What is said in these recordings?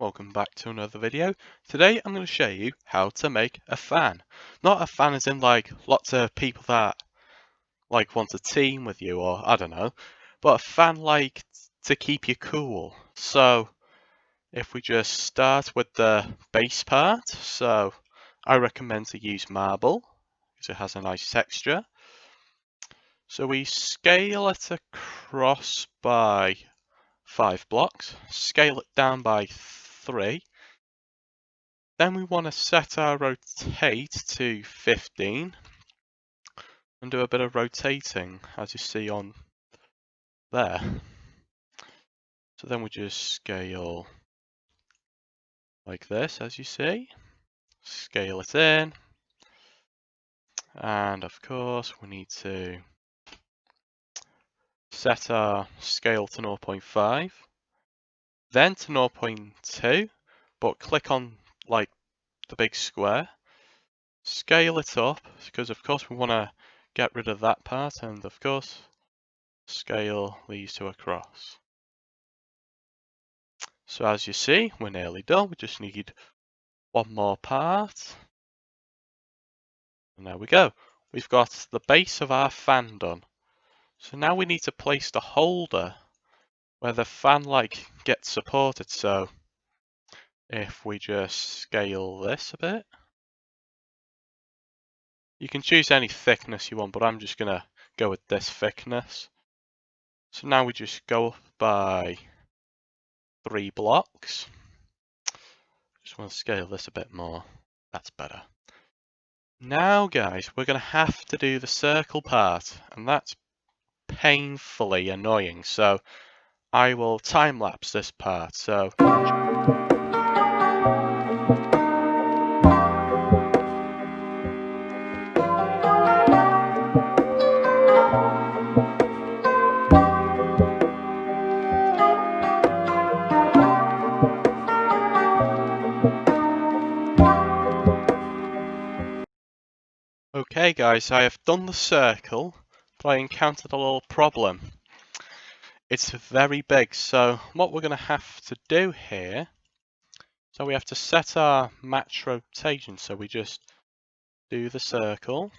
Welcome back to another video. Today I'm going to show you how to make a fan. Not a fan as in like lots of people that like want to team with you or I don't know, but a fan like to keep you cool. So if we just start with the base part, so I recommend to use marble because it has a nice texture. So we scale it across by 5 blocks, scale it down by 3. Then we want to set our rotate to 15 and do a bit of rotating as you see on there. So then we just scale like this as you see, scale it in, and of course we need to set our scale to 0.5, then to 0.2, but click on like the big square, scale it up because of course we want to get rid of that part, and of course scale these two across. So as you see, we're nearly done. We just need one more part. And there we go. We've got the base of our fan done. So now we need to place the holder where the fan like gets supported. So if we just scale this a bit, you can choose any thickness you want, but I'm just gonna go with this thickness. So now we just go up by 3 blocks. Just want to scale this a bit more. That's better. Now guys, we're going to have to do the circle part, and that's painfully annoying, so I will time lapse this part. So okay guys, I have done the circle, but I encountered a little problem. It's very big, so what we're going to have to do here, so we have to set our match rotation, so we just do the circle,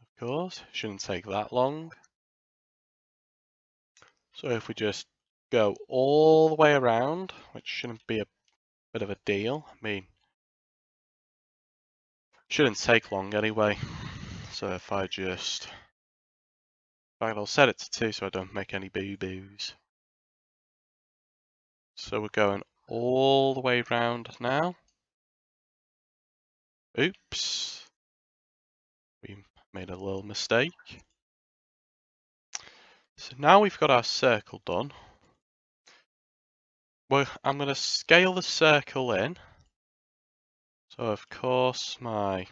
of course, shouldn't take that long. So if we just go all the way around, which shouldn't be a bit of a deal, I mean, shouldn't take long anyway. So if I just, in fact, I'll set it to 2 so I don't make any boo-boos. So we're going all the way around now. Oops. We made a little mistake. So now we've got our circle done. Well, I'm going to scale the circle in. So of course my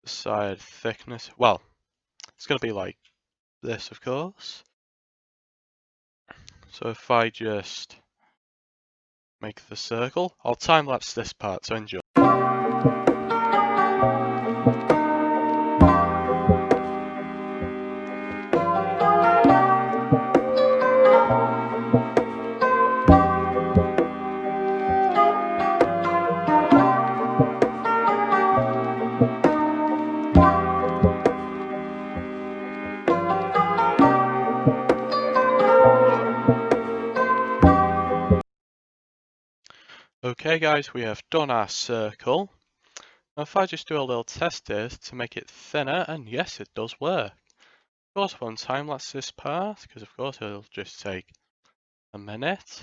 side thickness, well, it's going to be like this of course. So if I just make the circle, I'll time lapse this part, so enjoy. Okay guys, we have done our circle. Now if I just do a little test here to make it thinner, and yes, it does work. Of course, one time lapse this part, because of course it'll just take a minute.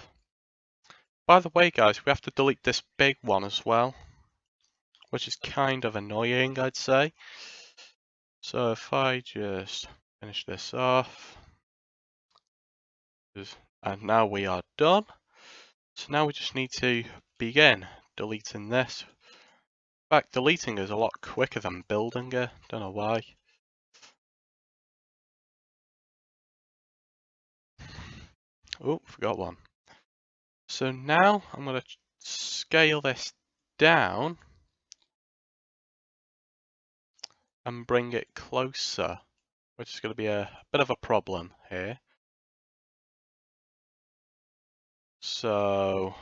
By the way guys, we have to delete this big one as well, which is kind of annoying, I'd say. So if I just finish this off, and now we are done. So now we just need to begin deleting this. In fact, deleting is a lot quicker than building it, don't know why. Oh, forgot one. So now I'm going to scale this down and bring it closer, which is going to be a bit of a problem here. So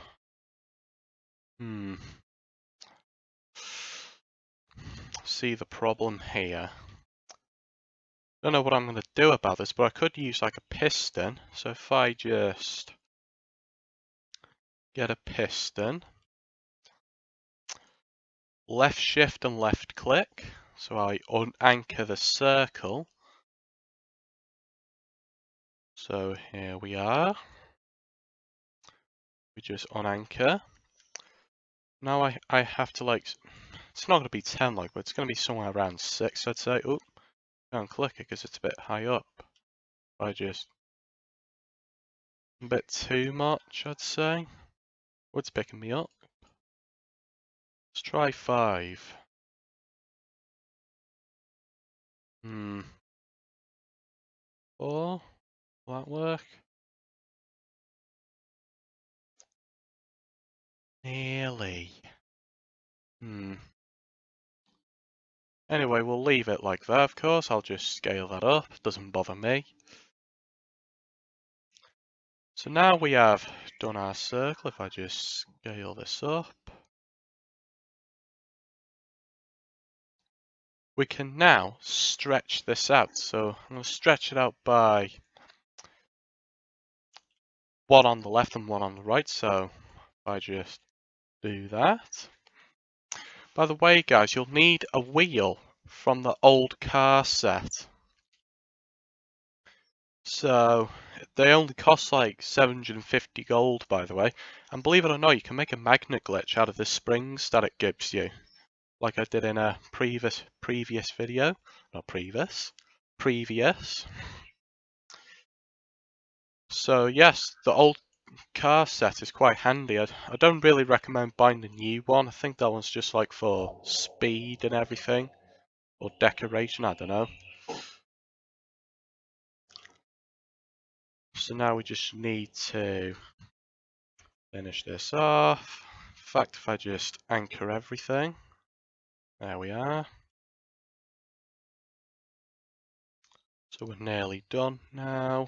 see the problem here. Don't know what I'm going to do about this, but I could use like a piston. So if I just get a piston, left shift and left click, so I unanchor the circle. So here we are. We just unanchor. Now I have to like, it's not going to be 10 like, but it's going to be somewhere around 6 I'd say. Oop, can't click it because it's a bit high up. I just, a bit too much I'd say. What's picking me up? Let's try 5. Hmm. 4? Will that work? Nearly. Anyway, we'll leave it like that, of course. I'll just scale that up. Doesn't bother me. So now we have done our circle. If I just scale this up, we can now stretch this out. So I'm going to stretch it out by one on the left and one on the right. So if I just do that. By the way, guys, you'll need a wheel from the old car set. So they only cost like 750 gold, by the way. And believe it or not, you can make a magnet glitch out of the springs that it gives you, like I did in a previous video. Not previous. So yes, the old car set is quite handy. I don't really recommend buying the new one. I think that one's just like for speed and everything, or decoration, I don't know. So now we just need to finish this off. In fact, if I just anchor everything, there we are. So we're nearly done now.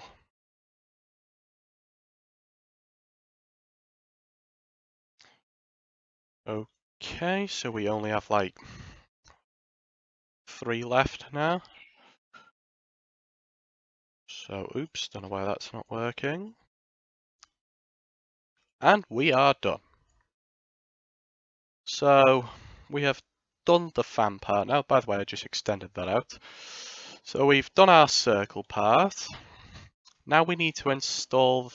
Okay, so we only have like 3 left now. So, oops, don't know why that's not working. And we are done. So, we have done the fan part now. By the way, I just extended that out. So we've done our circle part. Now we need to install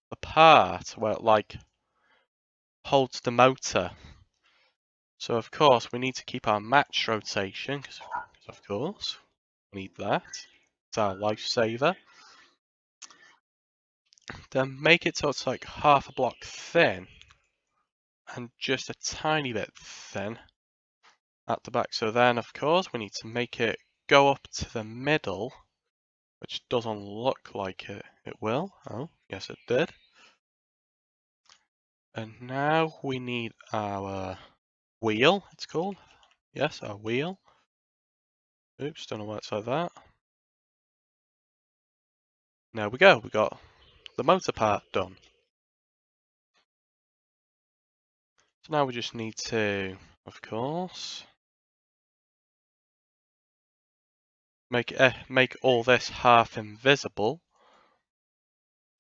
the part where it like holds the motor. So of course we need to keep our match rotation, because of course we need that. It's our lifesaver. Then make it so it's like half a block thin and just a tiny bit thin at the back. So then of course we need to make it go up to the middle, which doesn't look like it will. Oh, yes it did. And now we need our wheel, it's called. Yes, our wheel. Oops, don't know why it's like that. There we go, we got the motor part done. So now we just need to, of course, make all this half invisible.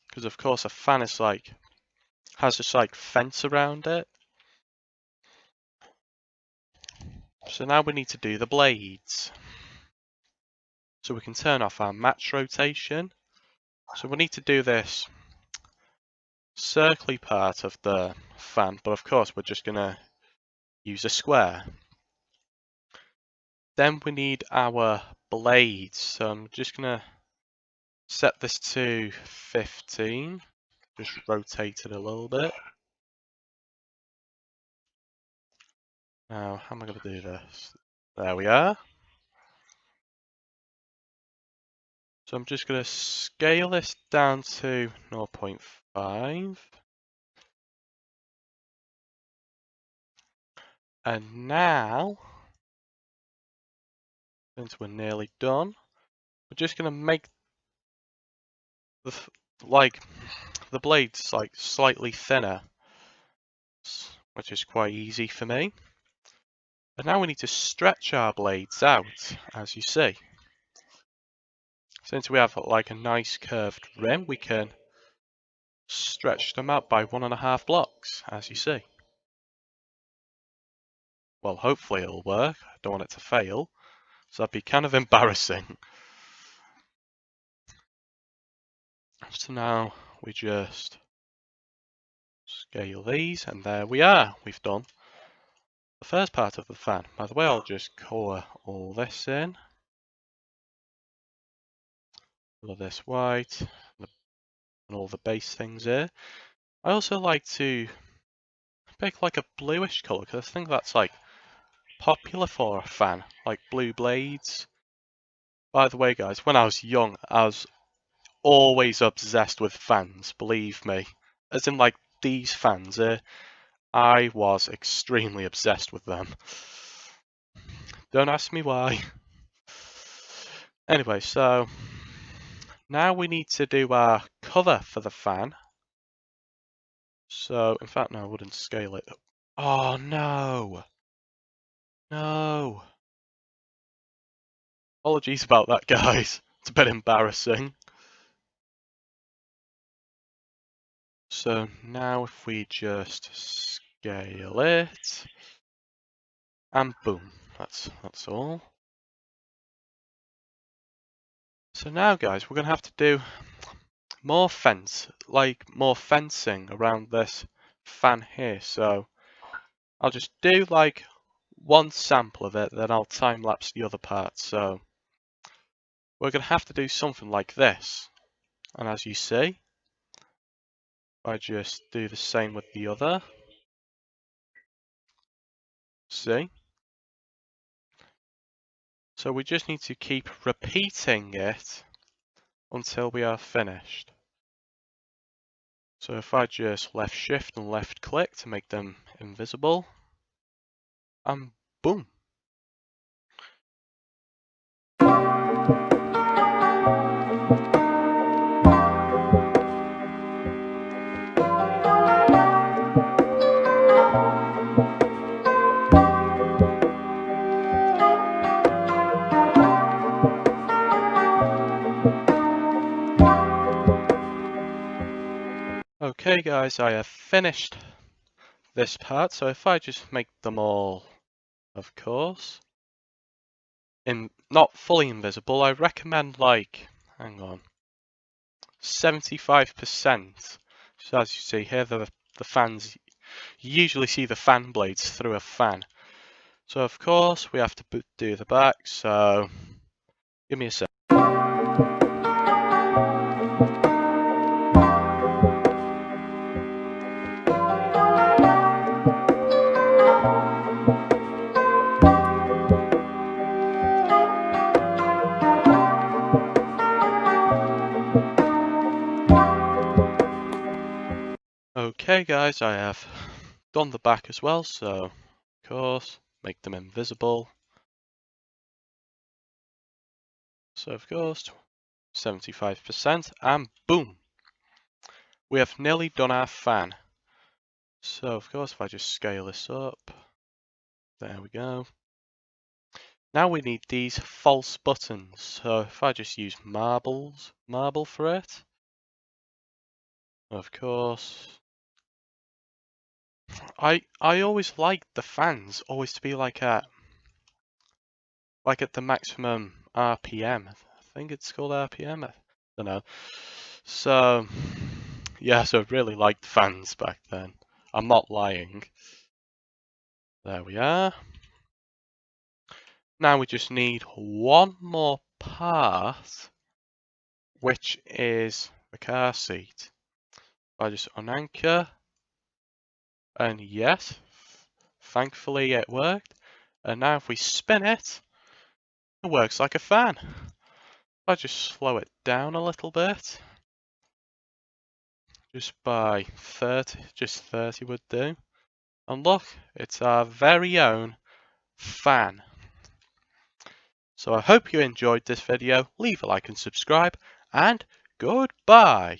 Because of course a fan is like, has this like fence around it. So now we need to do the blades. So we can turn off our match rotation. So we need to do this circly part of the fan, but of course we're just gonna use a square. Then we need our blades. So I'm just gonna set this to 15. Just rotate it a little bit. Now, how am I gonna do this? There we are. So I'm just going to scale this down to 0.5. And now, since we're nearly done, we're just going to make the blades like slightly thinner, which is quite easy for me. And now we need to stretch our blades out, as you see. Since we have like a nice curved rim, we can stretch them out by 1.5 blocks, as you see. Well, hopefully it'll work. I don't want it to fail, so that'd be kind of embarrassing. So now we just scale these, and there we are. We've done the first part of the fan. By the way, I'll just colour all this in. Colour this white, and all the base things here. I also like to pick like a bluish colour, because I think that's like popular for a fan, like blue blades. By the way, guys, when I was young, I was always obsessed with fans, believe me. As in like these fans here, I was extremely obsessed with them. Don't ask me why. Anyway, so now we need to do our cover for the fan. So, in fact, no, I wouldn't scale it. Oh, no. No. Apologies about that, guys. It's a bit embarrassing. So now if we just scale it, and boom, that's all. So now, guys, we're gonna have to do more more fencing around this fan here. So I'll just do like one sample of it, then I'll time lapse the other part. So we're gonna have to do something like this. And as you see, I just do the same with the other. See? So we just need to keep repeating it until we are finished. So if I just left shift and left click to make them invisible, and boom. Okay guys, I have finished this part, so if I just make them all, of course, not fully invisible, I recommend like, hang on, 75%. So as you see here, the fans, you usually see the fan blades through a fan. So of course, we have to do the back, so give me a sec. Okay guys, I have done the back as well, so of course, make them invisible. So of course, 75%, and boom! We have nearly done our fan. So of course, if I just scale this up, there we go. Now we need these false buttons. So if I just use marble for it, of course. I always like the fans always to be like at the maximum RPM. I think it's called RPM. I don't know. So yeah, so I really liked fans back then. I'm not lying. There we are. Now we just need one more part, which is the car seat. I just unanchor, and yes, thankfully it worked. And now if we spin it, it works like a fan. I just slow it down a little bit, just by 30, just 30 would do. And look, it's our very own fan. So I hope you enjoyed this video. Leave a like and subscribe, and goodbye.